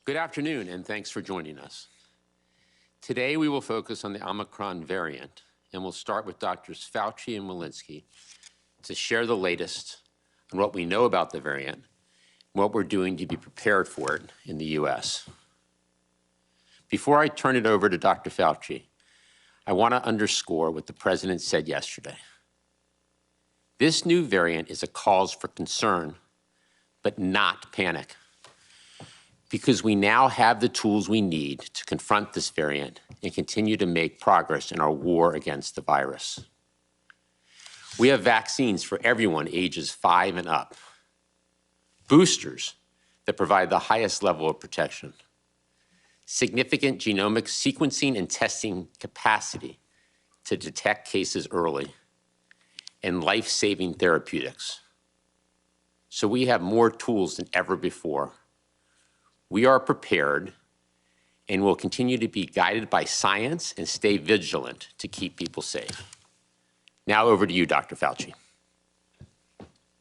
Good afternoon, and thanks for joining us. Today, we will focus on the Omicron variant, and we'll start with Drs. Fauci and Walensky to share the latest on what we know about the variant and what we're doing to be prepared for it in the U.S. Before I turn it over to Dr. Fauci, I want to underscore what the President said yesterday. This new variant is a cause for concern, but not panic, because we now have the tools we need to confront this variant and continue to make progress in our war against the virus. We have vaccines for everyone ages 5 and up, boosters that provide the highest level of protection, significant genomic sequencing and testing capacity to detect cases early, and life-saving therapeutics. So we have more tools than ever before. We are prepared and will continue to be guided by science and stay vigilant to keep people safe. Now over to you, Dr. Fauci.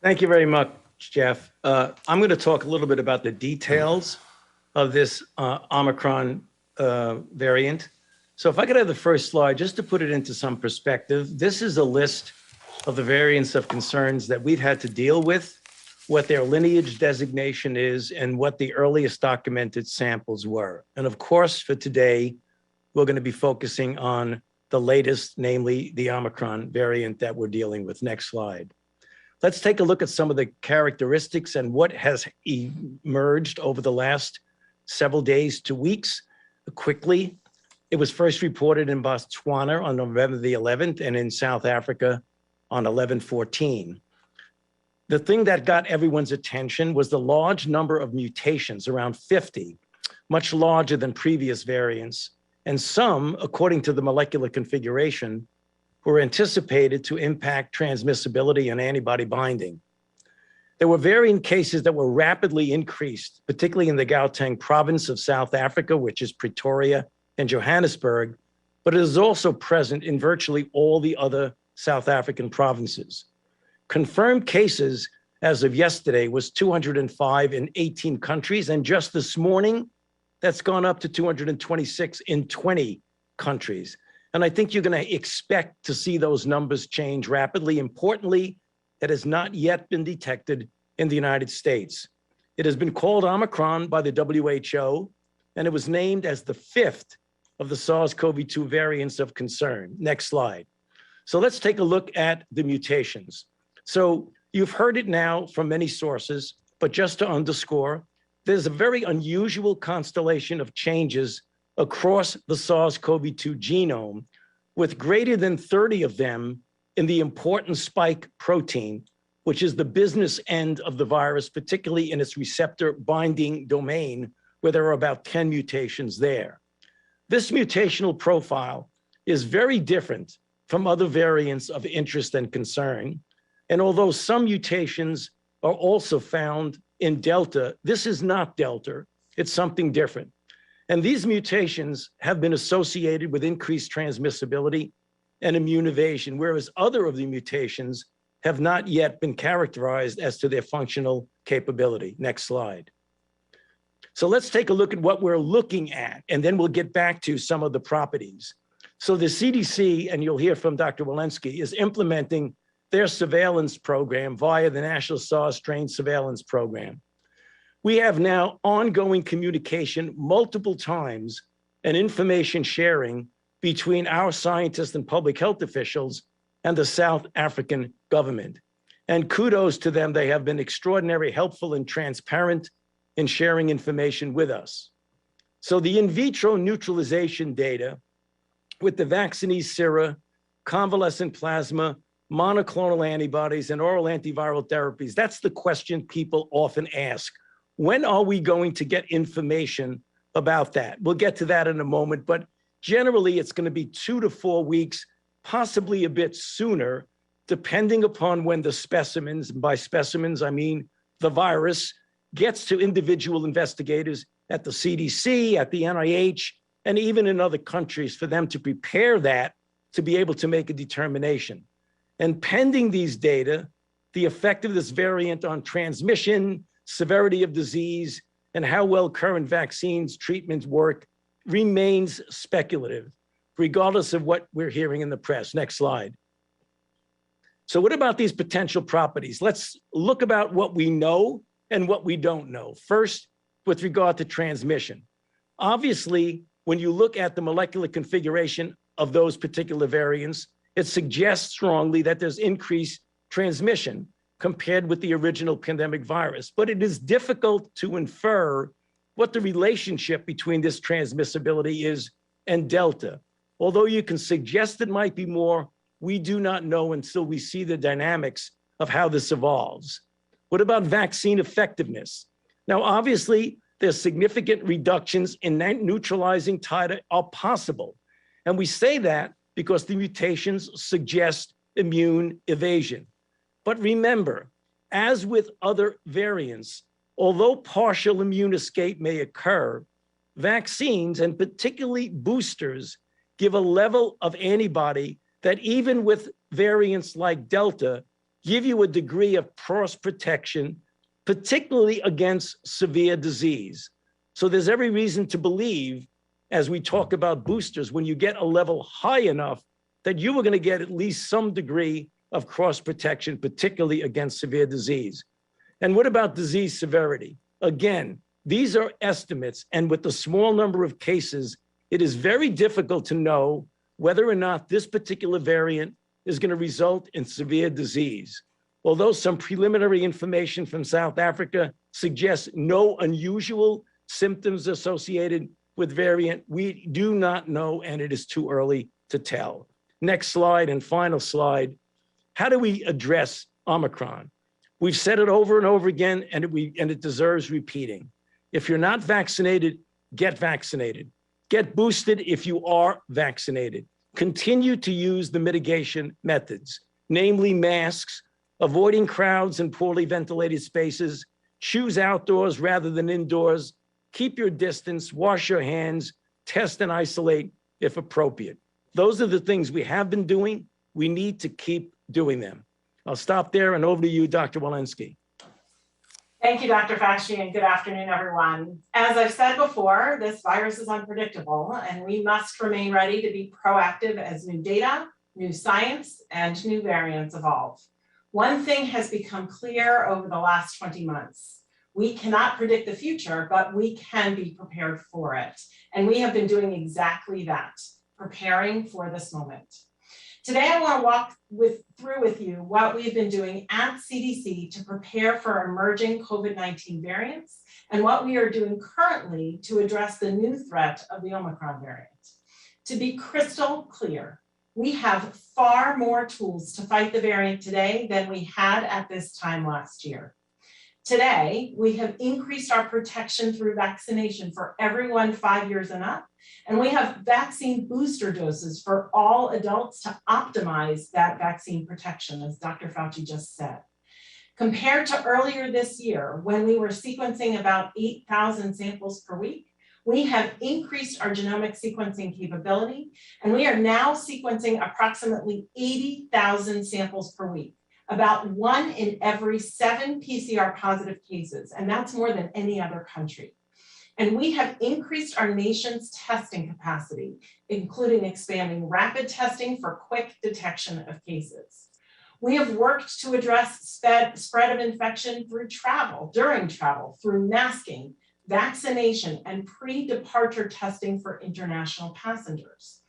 Thank you very much, Jeff. I'm going to talk a little bit about the details of this Omicron variant. So if I could have the first slide, just to put it into some perspective, this is a list of the variants of concerns that we've had to deal with, what their lineage designation is, and what the earliest documented samples were. And of course, for today, we're going to be focusing on the latest, namely the Omicron variant that we're dealing with. Next slide. Let's take a look at some of the characteristics and what has emerged over the last several days to weeks. Quickly, it was first reported in Botswana on November the 11th and in South Africa on 11/14. The thing that got everyone's attention was the large number of mutations, around 50, much larger than previous variants. And some, according to the molecular configuration, were anticipated to impact transmissibility and antibody binding. There were varying cases that were rapidly increased, particularly in the Gauteng province of South Africa, which is Pretoria and Johannesburg, but it is also present in virtually all the other South African provinces. Confirmed cases as of yesterday was 205 in 18 countries, and just this morning, that's gone up to 226 in 20 countries. And I think you're going to expect to see those numbers change rapidly. Importantly, it has not yet been detected in the United States. It has been called Omicron by the WHO, and it was named as the 5th of the SARS-CoV-2 variants of concern. Next slide. So let's take a look at the mutations. So you've heard it now from many sources, but just to underscore, there's a very unusual constellation of changes across the SARS-CoV-2 genome, with greater than 30 of them in the important spike protein, which is the business end of the virus, particularly in its receptor binding domain, where there are about 10 mutations there. This mutational profile is very different from other variants of interest and concern. And although some mutations are also found in Delta, this is not Delta, it's something different. And these mutations have been associated with increased transmissibility and immune evasion, whereas other of the mutations have not yet been characterized as to their functional capability. Next slide. So let's take a look at what we're looking at, and then we'll get back to some of the properties. So the CDC, and you'll hear from Dr. Walensky, is implementing their surveillance program via the National SARS Strain Surveillance Program. We have now ongoing communication multiple times and information sharing between our scientists and public health officials and the South African government. And kudos to them, they have been extraordinarily helpful and transparent in sharing information with us. So the in vitro neutralization data with the vaccinee sera, convalescent plasma, monoclonal antibodies, and oral antiviral therapies, that's the question people often ask. When are we going to get information about that? We'll get to that in a moment, but generally it's going to be 2 to 4 weeks, possibly a bit sooner, depending upon when the specimens, and by specimens I mean the virus, gets to individual investigators at the CDC, at the NIH, and even in other countries for them to prepare that to be able to make a determination. And pending these data, the effect of this variant on transmission, severity of disease, and how well current vaccines treatments work remains speculative, regardless of what we're hearing in the press. Next slide. So what about these potential properties? Let's look about what we know and what we don't know. First, with regard to transmission. Obviously, when you look at the molecular configuration of those particular variants, it suggests strongly that there's increased transmission compared with the original pandemic virus. But it is difficult to infer what the relationship between this transmissibility is and Delta. Although you can suggest it might be more, we do not know until we see the dynamics of how this evolves. What about vaccine effectiveness? Now, obviously, there's significant reductions in neutralizing titer are possible. And we say that because the mutations suggest immune evasion. But remember, as with other variants, although partial immune escape may occur, vaccines, and particularly boosters, give a level of antibody that even with variants like Delta, give you a degree of cross protection, particularly against severe disease. So there's every reason to believe, as we talk about boosters, when you get a level high enough, that you are going to get at least some degree of cross protection, particularly against severe disease. And what about disease severity? Again, these are estimates, and with the small number of cases, it is very difficult to know whether or not this particular variant is going to result in severe disease. Although some preliminary information from South Africa suggests no unusual symptoms associated with variant, we do not know, and it is too early to tell. Next slide and final slide. How do we address Omicron? We've said it over and over again, and it deserves repeating. If you're not vaccinated, get vaccinated. Get boosted if you are vaccinated. Continue to use the mitigation methods, namely masks, avoiding crowds and poorly ventilated spaces, choose outdoors rather than indoors, keep your distance, wash your hands, test and isolate if appropriate. Those are the things we have been doing. We need to keep doing them. I'll stop there and over to you, Dr. Walensky. Thank you, Dr. Fauci, and good afternoon, everyone. As I've said before, this virus is unpredictable, and we must remain ready to be proactive as new data, new science, and new variants evolve. One thing has become clear over the last 20 months. We cannot predict the future, but we can be prepared for it. And we have been doing exactly that, preparing for this moment. Today, I want to walk through with you what we've been doing at CDC to prepare for emerging COVID-19 variants and what we are doing currently to address the new threat of the Omicron variant. To be crystal clear, we have far more tools to fight the variant today than we had at this time last year. Today, we have increased our protection through vaccination for everyone 5 years and up, and we have vaccine booster doses for all adults to optimize that vaccine protection, as Dr. Fauci just said. Compared to earlier this year, when we were sequencing about 8,000 samples per week, we have increased our genomic sequencing capability, and we are now sequencing approximately 80,000 samples per week, about 1 in every 7 PCR positive cases, and that's more than any other country. And we have increased our nation's testing capacity, including expanding rapid testing for quick detection of cases. We have worked to address spread of infection through travel, during travel, through masking, vaccination, and pre-departure testing for international passengers.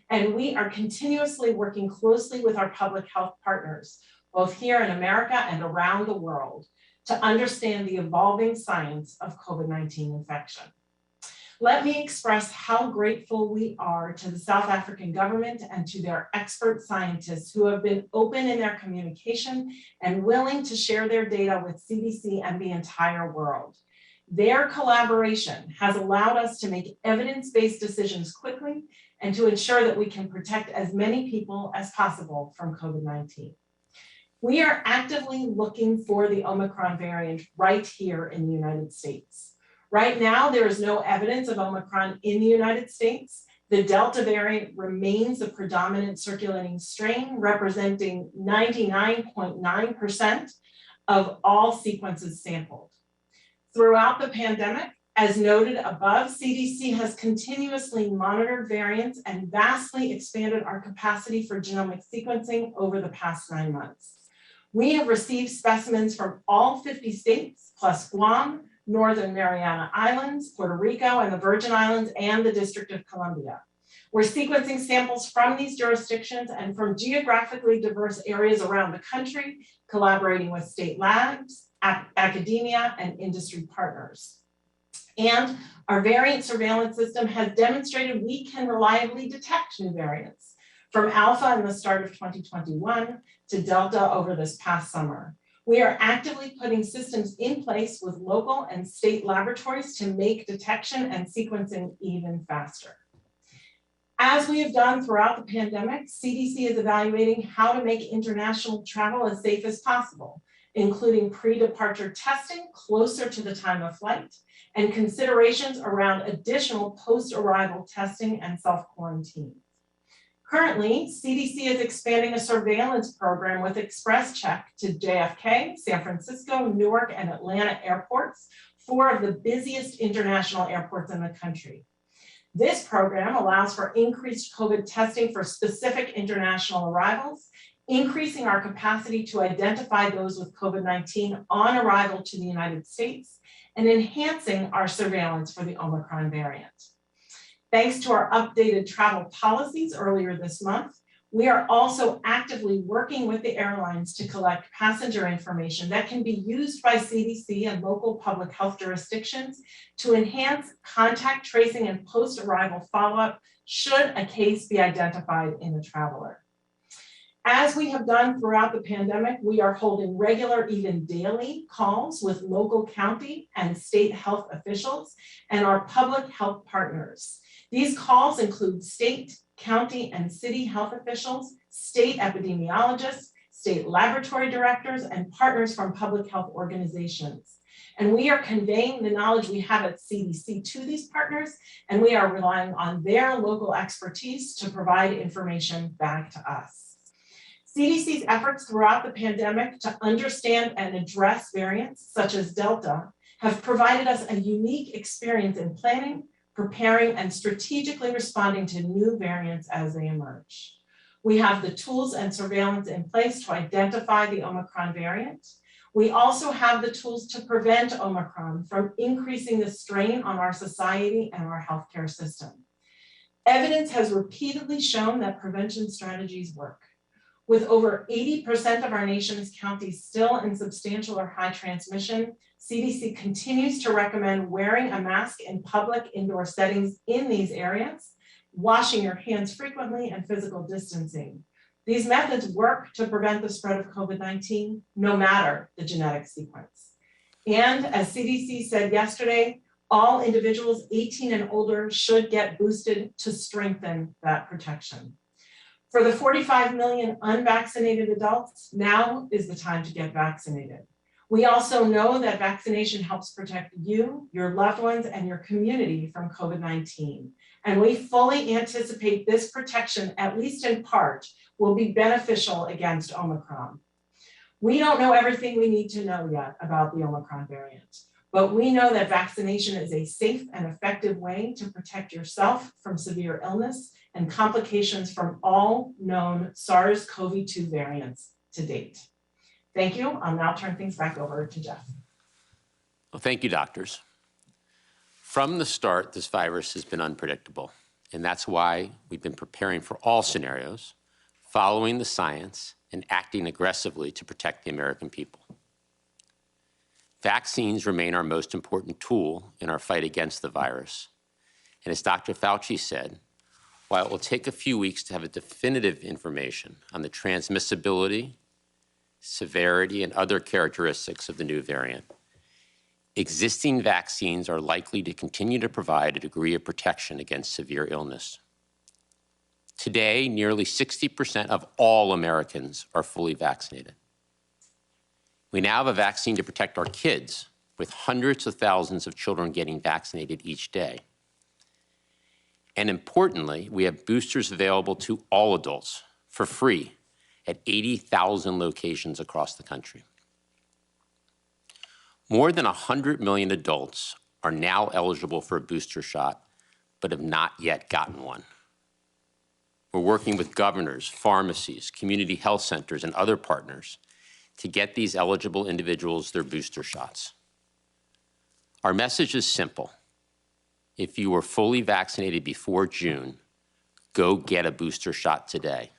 And we are continuously working closely with our public health partners, both here in America and around the world, to understand the evolving science of COVID-19 infection. Let me express how grateful we are to the South African government and to their expert scientists who have been open in their communication and willing to share their data with CDC and the entire world. Their collaboration has allowed us to make evidence-based decisions quickly and to ensure that we can protect as many people as possible from COVID-19. We are actively looking for the Omicron variant right here in the United States. Right now, there is no evidence of Omicron in the United States. The Delta variant remains the predominant circulating strain, representing 99.9% of all sequences sampled. Throughout the pandemic, As noted above, CDC has continuously monitored variants and vastly expanded our capacity for genomic sequencing over the past 9 months. We have received specimens from all 50 states, plus Guam, Northern Mariana Islands, Puerto Rico, and the Virgin Islands, and the District of Columbia. We're sequencing samples from these jurisdictions and from geographically diverse areas around the country, collaborating with state labs, academia, and industry partners. And our variant surveillance system has demonstrated we can reliably detect new variants, from Alpha in the start of 2021 to Delta over this past summer. We are actively putting systems in place with local and state laboratories to make detection and sequencing even faster. As we have done throughout the pandemic, CDC is evaluating how to make international travel as safe as possible, including pre-departure testing closer to the time of flight, and considerations around additional post-arrival testing and self-quarantine. Currently, CDC is expanding a surveillance program with Express Check to JFK, San Francisco, Newark, and Atlanta airports, 4 of the busiest international airports in the country. This program allows for increased COVID testing for specific international arrivals, increasing our capacity to identify those with COVID-19 on arrival to the United States, and enhancing our surveillance for the Omicron variant. Thanks to our updated travel policies earlier this month, we are also actively working with the airlines to collect passenger information that can be used by CDC and local public health jurisdictions to enhance contact tracing and post-arrival follow-up should a case be identified in a traveler. As we have done throughout the pandemic, we are holding regular, even daily, calls with local county and state health officials and our public health partners. These calls include state, county, and city health officials, state epidemiologists, state laboratory directors, and partners from public health organizations. And we are conveying the knowledge we have at CDC to these partners, and we are relying on their local expertise to provide information back to us. CDC's efforts throughout the pandemic to understand and address variants such as Delta have provided us a unique experience in planning, preparing, and strategically responding to new variants as they emerge. We have the tools and surveillance in place to identify the Omicron variant. We also have the tools to prevent Omicron from increasing the strain on our society and our healthcare system. Evidence has repeatedly shown that prevention strategies work. With over 80% of our nation's counties still in substantial or high transmission, CDC continues to recommend wearing a mask in public indoor settings in these areas, washing your hands frequently, and physical distancing. These methods work to prevent the spread of COVID-19, no matter the genetic sequence. And as CDC said yesterday, all individuals 18 and older should get boosted to strengthen that protection. For the 45 million unvaccinated adults, now is the time to get vaccinated. We also know that vaccination helps protect you, your loved ones, and your community from COVID-19. And we fully anticipate this protection, at least in part, will be beneficial against Omicron. We don't know everything we need to know yet about the Omicron variant, but we know that vaccination is a safe and effective way to protect yourself from severe illness and complications from all known SARS-CoV-2 variants to date. Thank you. I'll now turn things back over to Jeff. Well, thank you, doctors. From the start, this virus has been unpredictable, and that's why we've been preparing for all scenarios, following the science, and acting aggressively to protect the American people. Vaccines remain our most important tool in our fight against the virus. And as Dr. Fauci said, while it will take a few weeks to have a definitive information on the transmissibility, severity, and other characteristics of the new variant, existing vaccines are likely to continue to provide a degree of protection against severe illness. Today, nearly 60% of all Americans are fully vaccinated. We now have a vaccine to protect our kids, with hundreds of thousands of children getting vaccinated each day. And importantly, we have boosters available to all adults for free at 80,000 locations across the country. More than 100 million adults are now eligible for a booster shot, but have not yet gotten one. We're working with governors, pharmacies, community health centers, and other partners to get these eligible individuals their booster shots. Our message is simple. If you were fully vaccinated before June, go get a booster shot today.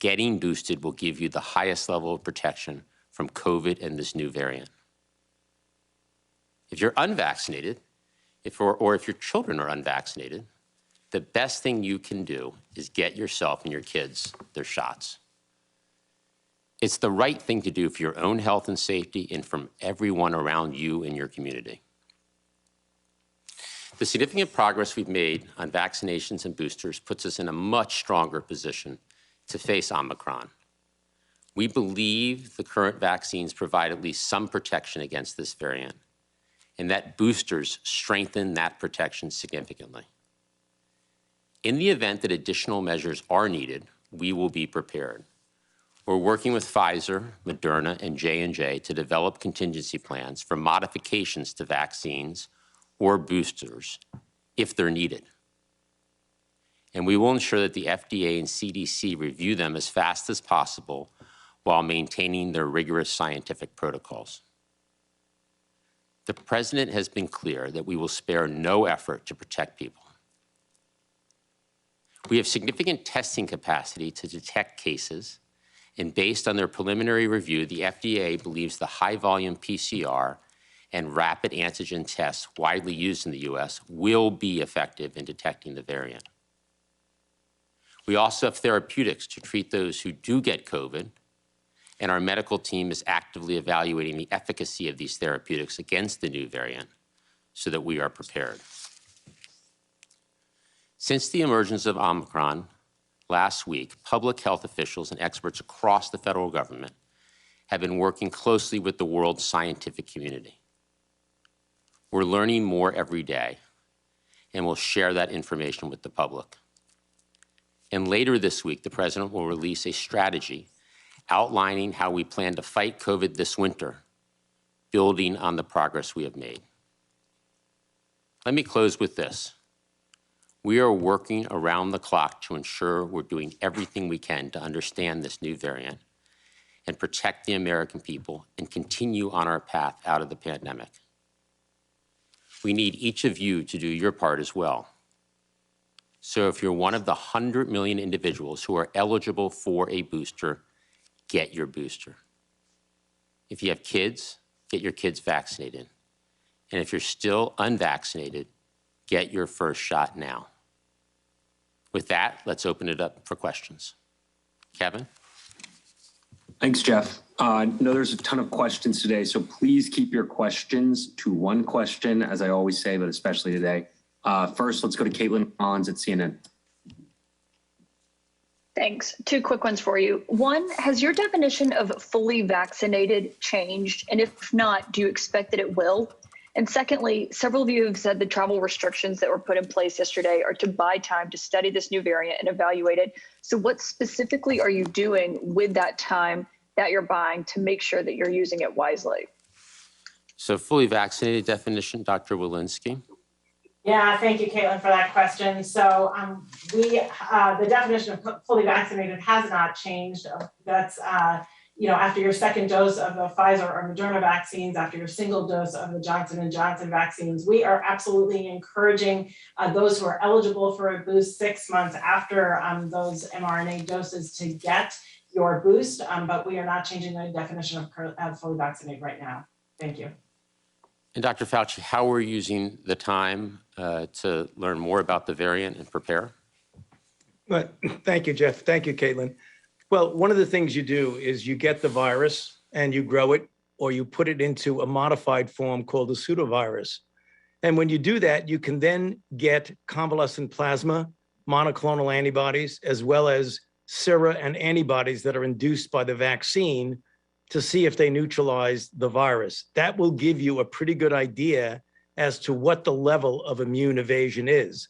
Getting boosted will give you the highest level of protection from COVID and this new variant. If you're unvaccinated, or if your children are unvaccinated, the best thing you can do is get yourself and your kids their shots. It's the right thing to do for your own health and safety and from everyone around you and your community. The significant progress we've made on vaccinations and boosters puts us in a much stronger position to face Omicron. We believe the current vaccines provide at least some protection against this variant, and that boosters strengthen that protection significantly. In the event that additional measures are needed, we will be prepared. We're working with Pfizer, Moderna, and J&J to develop contingency plans for modifications to vaccines or boosters if they're needed. And we will ensure that the FDA and CDC review them as fast as possible while maintaining their rigorous scientific protocols. The President has been clear that we will spare no effort to protect people. We have significant testing capacity to detect cases, and based on their preliminary review, the FDA believes the high-volume PCR and rapid antigen tests widely used in the U.S. will be effective in detecting the variant. We also have therapeutics to treat those who do get COVID, and our medical team is actively evaluating the efficacy of these therapeutics against the new variant so that we are prepared. Since the emergence of Omicron last week, public health officials and experts across the federal government have been working closely with the world's scientific community. We're learning more every day, and we'll share that information with the public. And later this week, the President will release a strategy outlining how we plan to fight COVID this winter, building on the progress we have made. Let me close with this. We are working around the clock to ensure we're doing everything we can to understand this new variant and protect the American people and continue on our path out of the pandemic. We need each of you to do your part as well. So if you're one of the 100 million individuals who are eligible for a booster, get your booster. If you have kids, get your kids vaccinated. And if you're still unvaccinated, get your first shot now. With that, let's open it up for questions. Kevin? Thanks, Jeff. I know there's a ton of questions today, so please keep your questions to one question, as I always say, but especially today. First, let's go to Caitlin Collins at CNN. Thanks. Two quick ones for you. One, has your definition of fully vaccinated changed? And if not, do you expect that it will? And secondly, several of you have said the travel restrictions that were put in place yesterday are to buy time to study this new variant and evaluate it. So what specifically are you doing with that time that you're buying to make sure that you're using it wisely? So fully vaccinated definition, Dr. Walensky. Yeah, thank you, Caitlin, for that question. So the definition of fully vaccinated has not changed. That's after your second dose of the Pfizer or Moderna vaccines, after your single dose of the Johnson & Johnson vaccines, we are absolutely encouraging those who are eligible for a boost 6 months after those mRNA doses to get your boost, but we are not changing the definition of fully vaccinated right now. Thank you. And Dr. Fauci, how we're using the time to learn more about the variant and prepare? But thank you, Jeff. Thank you, Caitlin. Well, one of the things you do is you get the virus and you grow it, or you put it into a modified form called a pseudovirus. And when you do that, you can then get convalescent plasma, monoclonal antibodies, as well as sera and antibodies that are induced by the vaccine to see if they neutralize the virus. That will give you a pretty good idea as to what the level of immune evasion is.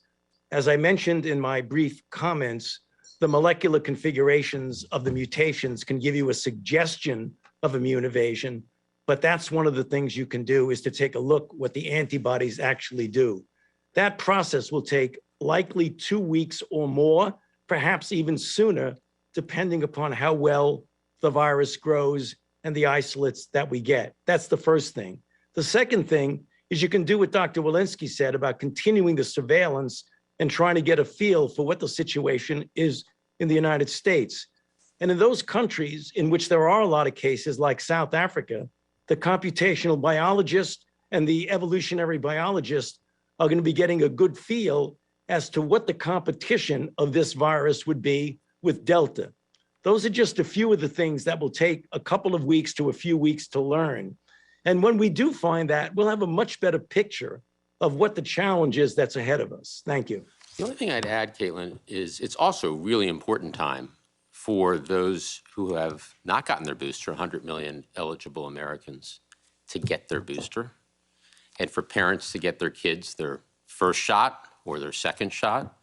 As I mentioned in my brief comments, the molecular configurations of the mutations can give you a suggestion of immune evasion, but that's one of the things you can do, is to take a look what the antibodies actually do. That process will take likely 2 weeks or more, perhaps even sooner, depending upon how well the virus grows and the isolates that we get. That's the first thing. The second thing is you can do what Dr. Walensky said about continuing the surveillance and trying to get a feel for what the situation is in the United States. And in those countries in which there are a lot of cases, like South Africa, the computational biologists and the evolutionary biologists are going to be getting a good feel as to what the competition of this virus would be with Delta. Those are just a few of the things that will take a couple of weeks to a few weeks to learn. And when we do find that, we'll have a much better picture of what the challenge is that's ahead of us. Thank you. The only thing I'd add, Caitlin, is it's also a really important time for those who have not gotten their booster, 100 million eligible Americans, to get their booster, and for parents to get their kids their first shot or their second shot,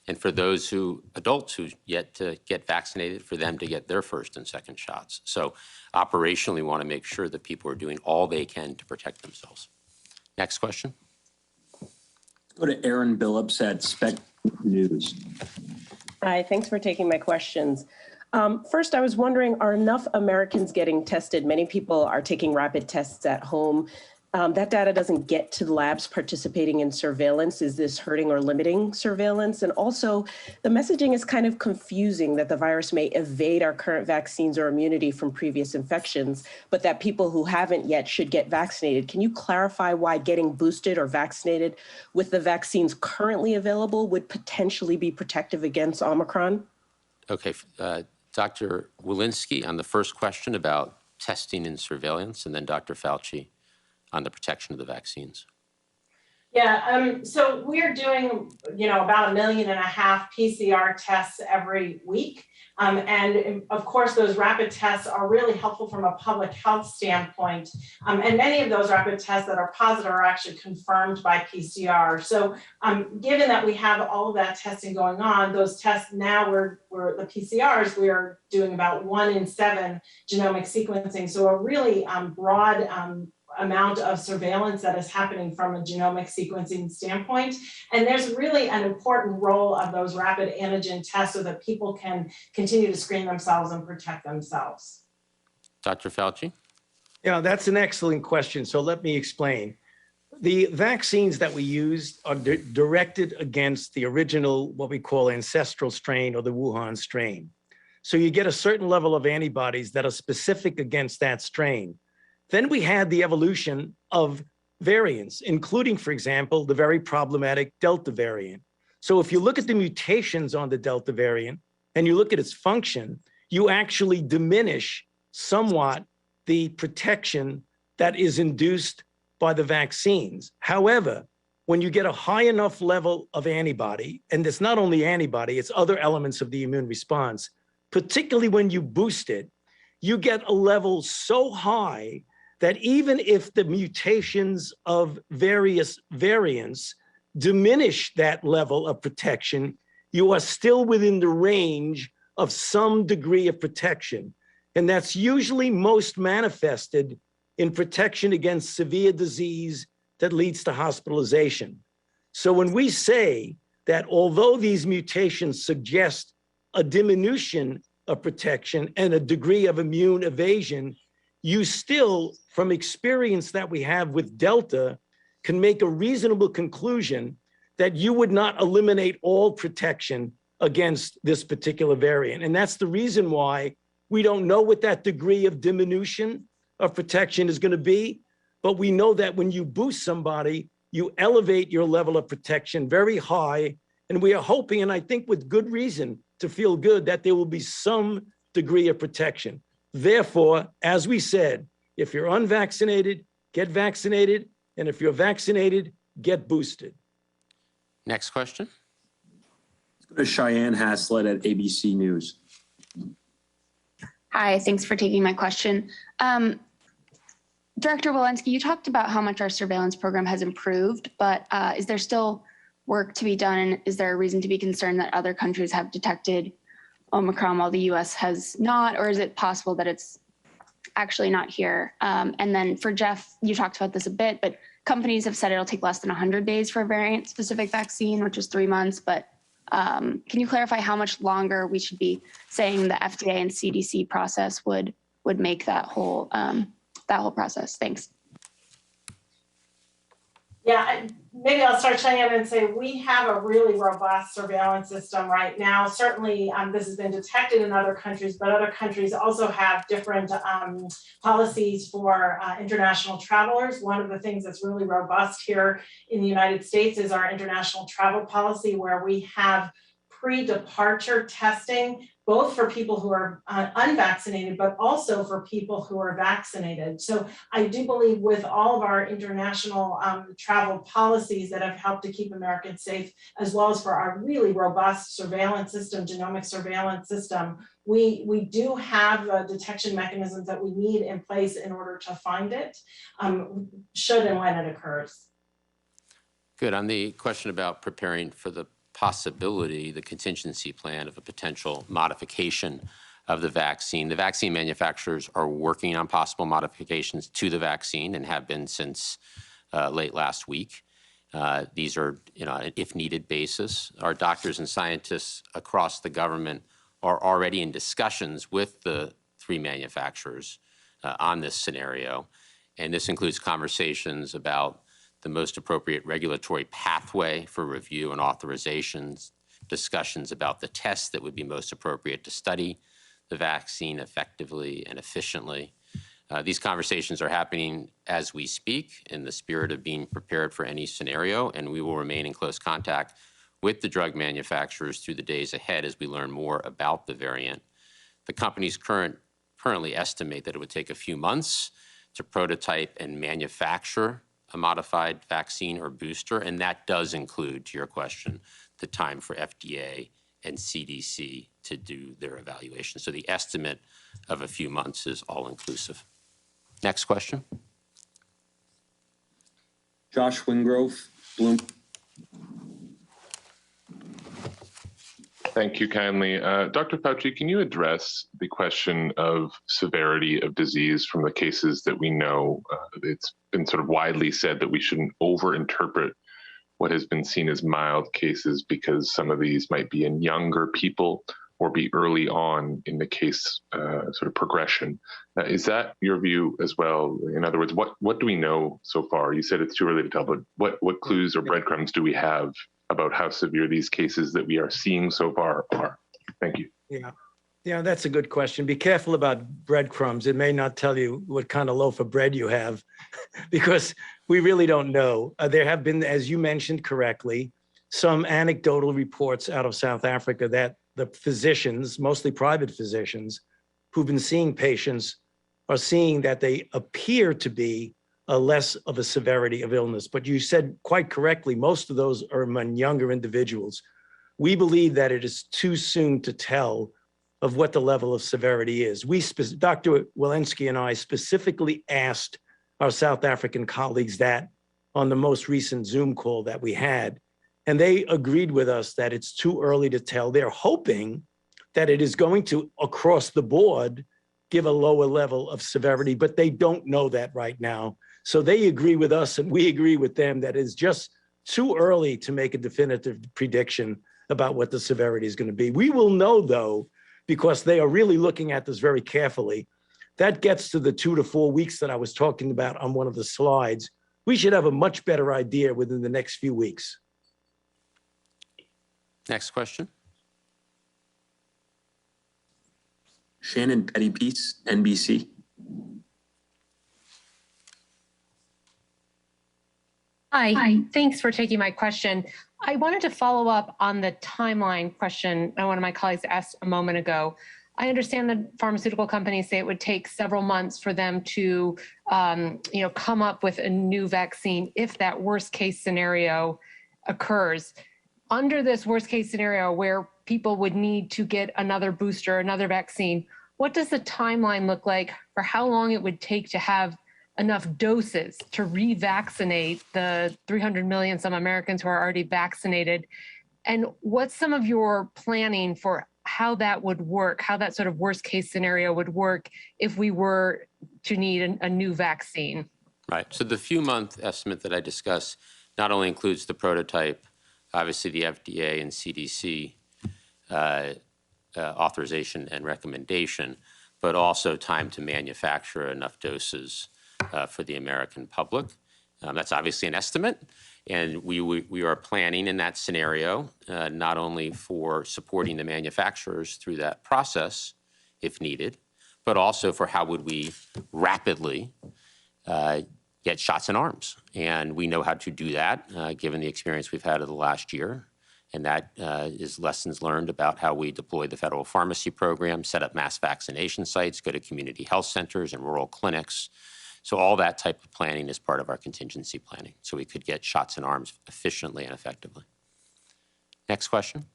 and for those adults who yet to get vaccinated, for them to get their first and second shots. So operationally, we want to make sure that people are doing all they can to protect themselves. Next question. Go to Aaron Billups at Spec News. Hi, thanks for taking my questions. First, I was wondering, are enough Americans getting tested? Many people are taking rapid tests at home. That data doesn't get to the labs participating in surveillance. Is this hurting or limiting surveillance? And also, the messaging is kind of confusing that the virus may evade our current vaccines or immunity from previous infections, but that people who haven't yet should get vaccinated. Can you clarify why getting boosted or vaccinated with the vaccines currently available would potentially be protective against Omicron? Okay, Dr. Walensky on the first question about testing and surveillance, and then Dr. Fauci on the protection of the vaccines. Yeah, so we're doing, about 1.5 million PCR tests every week. And of course, those rapid tests are really helpful from a public health standpoint. And many of those rapid tests that are positive are actually confirmed by PCR. So given that we have all of that testing going on, those tests now we're the PCRs, we are doing about 1 in 7 genomic sequencing. So a really broad amount of surveillance that is happening from a genomic sequencing standpoint. And there's really an important role of those rapid antigen tests so that people can continue to screen themselves and protect themselves. Dr. Fauci? Yeah, that's an excellent question. So let me explain. The vaccines that we used are directed against the original, what we call ancestral strain, or the Wuhan strain. So you get a certain level of antibodies that are specific against that strain. Then we had the evolution of variants, including, for example, the very problematic Delta variant. So if you look at the mutations on the Delta variant and you look at its function, you actually diminish somewhat the protection that is induced by the vaccines. However, when you get a high enough level of antibody, and it's not only antibody, it's other elements of the immune response, particularly when you boost it, you get a level so high that even if the mutations of various variants diminish that level of protection, you are still within the range of some degree of protection. And that's usually most manifested in protection against severe disease that leads to hospitalization. So when we say that although these mutations suggest a diminution of protection and a degree of immune evasion, you still, from experience that we have with Delta, can make a reasonable conclusion that you would not eliminate all protection against this particular variant. And that's the reason why we don't know what that degree of diminution of protection is going to be, but we know that when you boost somebody, you elevate your level of protection very high. And we are hoping, and I think with good reason to feel good, that there will be some degree of protection. Therefore, as we said, if you're unvaccinated, get vaccinated. And if you're vaccinated, get boosted. Next question. Let's go to Cheyenne Haslett at ABC News. Hi, thanks for taking my question. Director Walensky, you talked about how much our surveillance program has improved, but is there still work to be done? And is there a reason to be concerned that other countries have detected Omicron while the US has not? Or is it possible that it's actually not here. And then for Jeff, you talked about this a bit, but companies have said it'll take less than 100 days for a variant-specific vaccine, which is 3 months. But can you clarify how much longer we should be saying the FDA and CDC process would make that whole process? Thanks. Yeah, maybe I'll start chiming in and say we have a really robust surveillance system right now. Certainly, this has been detected in other countries, but other countries also have different policies for international travelers. One of the things that's really robust here in the United States is our international travel policy, where we have pre-departure testing, both for people who are unvaccinated, but also for people who are vaccinated. So I do believe with all of our international travel policies that have helped to keep Americans safe, as well as for our really robust surveillance system, genomic surveillance system, we do have the detection mechanisms that we need in place in order to find it, should and when it occurs. Good. On the question about preparing for the possibility, the contingency plan of a potential modification of the vaccine manufacturers are working on possible modifications to the vaccine and have been since late last week. These are, on an if needed basis. Our doctors and scientists across the government are already in discussions with the 3 manufacturers on this scenario. And this includes conversations about the most appropriate regulatory pathway for review and authorizations, discussions about the tests that would be most appropriate to study the vaccine effectively and efficiently. These conversations are happening as we speak in the spirit of being prepared for any scenario, and we will remain in close contact with the drug manufacturers through the days ahead as we learn more about the variant. The companies currently estimate that it would take a few months to prototype and manufacture a modified vaccine or booster, and that does include, to your question, the time for FDA and CDC to do their evaluation. So the estimate of a few months is all-inclusive. Next question. Josh Wingrove, Bloom. Thank you kindly. Dr. Fauci, can you address the question of severity of disease from the cases that we know? It's been sort of widely said that we shouldn't overinterpret what has been seen as mild cases because some of these might be in younger people or be early on in the case sort of progression. Is that your view as well? In other words, what do we know so far? You said it's too early to tell, but what clues or breadcrumbs do we have about how severe these cases that we are seeing so far are? Thank you. Yeah, that's a good question. Be careful about breadcrumbs. It may not tell you what kind of loaf of bread you have because we really don't know. There have been, as you mentioned correctly, some anecdotal reports out of South Africa that the physicians, mostly private physicians, who've been seeing patients are seeing that they appear to be less of a severity of illness. But you said quite correctly, most of those are among younger individuals. We believe that it is too soon to tell of what the level of severity is. Dr. Walensky and I specifically asked our South African colleagues that on the most recent Zoom call that we had, and they agreed with us that it's too early to tell. They're hoping that it is going to, across the board, give a lower level of severity, but they don't know that right now. So they agree with us and we agree with them that it's just too early to make a definitive prediction about what the severity is going to be. We will know, though, because they are really looking at this very carefully. That gets to the 2 to 4 weeks that I was talking about on one of the slides. We should have a much better idea within the next few weeks. Next question. Shannon Pettypiece, NBC. Hi, thanks for taking my question. I wanted to follow up on the timeline question one of my colleagues asked a moment ago. I understand that pharmaceutical companies say it would take several months for them to, come up with a new vaccine if that worst case scenario occurs. Under this worst case scenario where people would need to get another booster, another vaccine, what does the timeline look like for how long it would take to have enough doses to revaccinate the 300 million some Americans who are already vaccinated? And what's some of your planning for how that would work, how that sort of worst case scenario would work if we were to need a new vaccine? Right. So the few month estimate that I discussed not only includes the prototype, obviously the FDA and CDC authorization and recommendation, but also time to manufacture enough doses for the American public. That's obviously an estimate, and we are planning in that scenario not only for supporting the manufacturers through that process, if needed, but also for how would we rapidly get shots in arms. And we know how to do that, given the experience we've had of the last year. And that is lessons learned about how we deploy the federal pharmacy program, set up mass vaccination sites, go to community health centers and rural clinics. So all that type of planning is part of our contingency planning, so we could get shots in arms efficiently and effectively. Next question.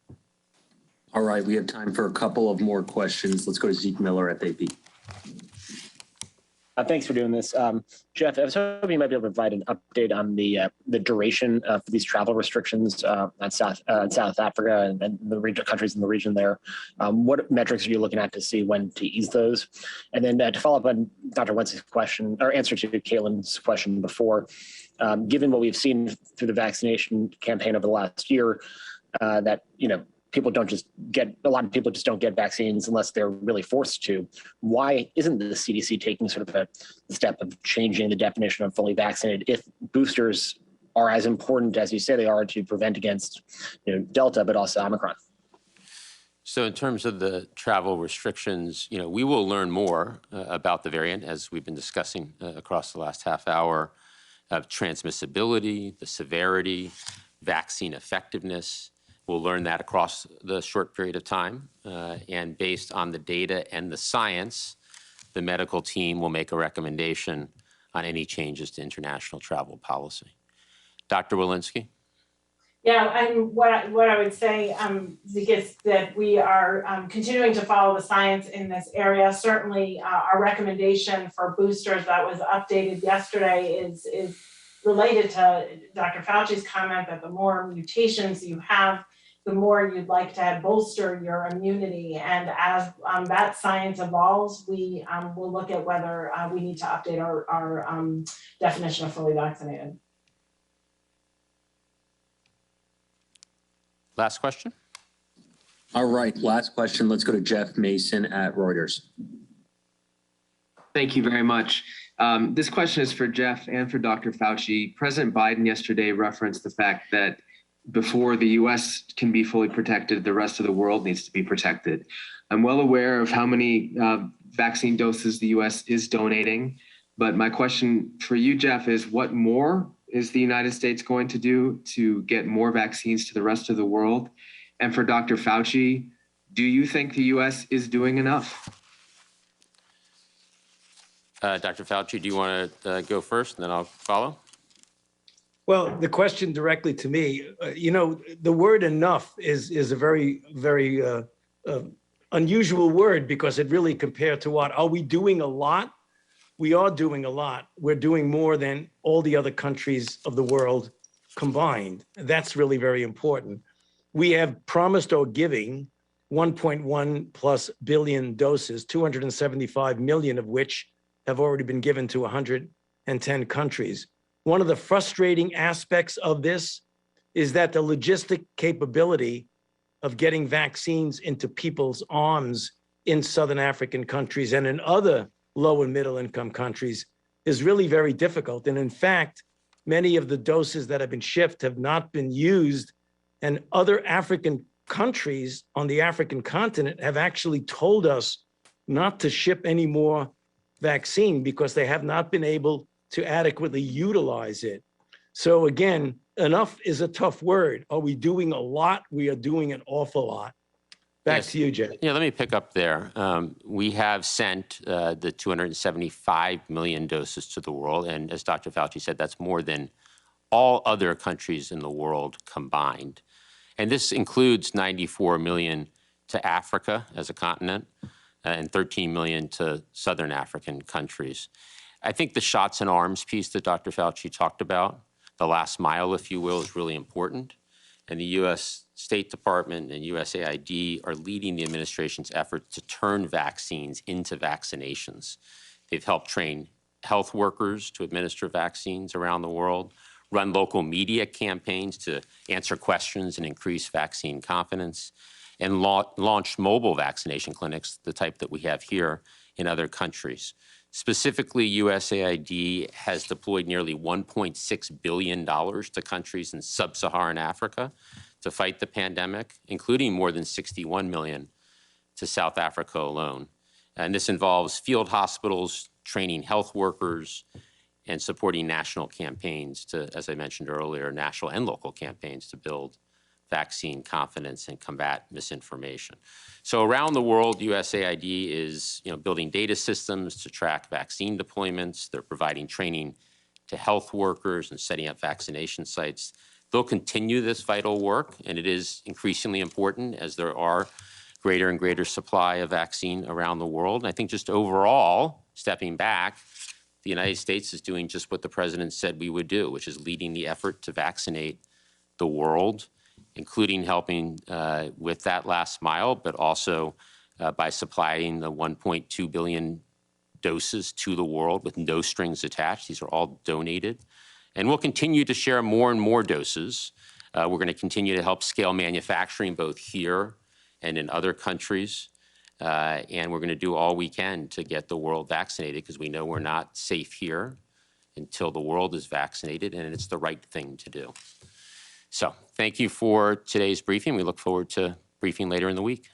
All right, we have time for a couple of more questions. Let's go to Zeke Miller at AP. Thanks for doing this. Jeff, I was hoping you might be able to provide an update on the duration for these travel restrictions on South Africa and the countries in the region there. What metrics are you looking at to see when to ease those? And then to follow up on Dr. Wentz's question, or answer to Caitlin's question before, given what we've seen through the vaccination campaign over the last year, that, you know, a lot of people just don't get vaccines unless they're really forced to. Why isn't the CDC taking sort of a step of changing the definition of fully vaccinated if boosters are as important as you say they are to prevent against, you know, Delta, but also Omicron? So in terms of the travel restrictions, you know, we will learn more about the variant as we've been discussing across the last half hour of transmissibility, the severity, vaccine effectiveness. We'll learn that across the short period of time. And based on the data and the science, the medical team will make a recommendation on any changes to international travel policy. Dr. Walensky? Yeah, and what I would say, Zeke, is that we are continuing to follow the science in this area. Certainly, our recommendation for boosters that was updated yesterday is related to Dr. Fauci's comment that the more mutations you have, the more you'd like to bolster your immunity. And as that science evolves, we will look at whether we need to update our definition of fully vaccinated. Last question. All right, last question. Let's go to Jeff Mason at Reuters. Thank you very much. This question is for Jeff and for Dr. Fauci. President Biden yesterday referenced the fact that before the U.S. can be fully protected, the rest of the world needs to be protected. I'm well aware of how many vaccine doses the U.S. is donating, but my question for you, Jeff, is what more is the United States going to do to get more vaccines to the rest of the world? And for Dr. Fauci, do you think the U.S. is doing enough? Dr. Fauci, do you want to go first, and then I'll follow? Well, the question directly to me, you know, the word enough is a very, very unusual word because it really compared to what? Are we doing a lot? We are doing a lot. We're doing more than all the other countries of the world combined. That's really very important. We have promised or giving 1.1 plus billion doses, 275 million of which have already been given to 110 countries. One of the frustrating aspects of this is that the logistic capability of getting vaccines into people's arms in Southern African countries and in other low and middle income countries is really very difficult. And in fact, many of the doses that have been shipped have not been used, and other African countries on the African continent have actually told us not to ship any more vaccine because they have not been able to adequately utilize it. So again, enough is a tough word. Are we doing a lot? We are doing an awful lot. Back Yes. to you, Jeff. Yeah, let me pick up there. We have sent the 275 million doses to the world. And as Dr. Fauci said, that's more than all other countries in the world combined. And this includes 94 million to Africa as a continent and 13 million to Southern African countries. I think the shots in arms piece that Dr. Fauci talked about, the last mile, if you will, is really important. And the U.S. State Department and USAID are leading the administration's effort to turn vaccines into vaccinations. They've helped train health workers to administer vaccines around the world, run local media campaigns to answer questions and increase vaccine confidence, and launched mobile vaccination clinics, the type that we have here, in other countries. Specifically, USAID has deployed nearly $1.6 billion to countries in sub-Saharan Africa to fight the pandemic, including more than $61 million to South Africa alone. And this involves field hospitals, training health workers, and supporting national campaigns to, as I mentioned earlier, national and local campaigns to build vaccine confidence and combat misinformation. So around the world, USAID is building data systems to track vaccine deployments. They're providing training to health workers and setting up vaccination sites. They'll continue this vital work, and it is increasingly important as there are greater and greater supply of vaccine around the world. And I think just overall, stepping back, the United States is doing just what the president said we would do, which is leading the effort to vaccinate the world, including helping with that last mile, but also by supplying the 1.2 billion doses to the world with no strings attached. These are all donated. And we'll continue to share more and more doses. We're going to continue to help scale manufacturing both here and in other countries. And we're going to do all we can to get the world vaccinated because we know we're not safe here until the world is vaccinated, and it's the right thing to do. So thank you for today's briefing. We look forward to briefing later in the week.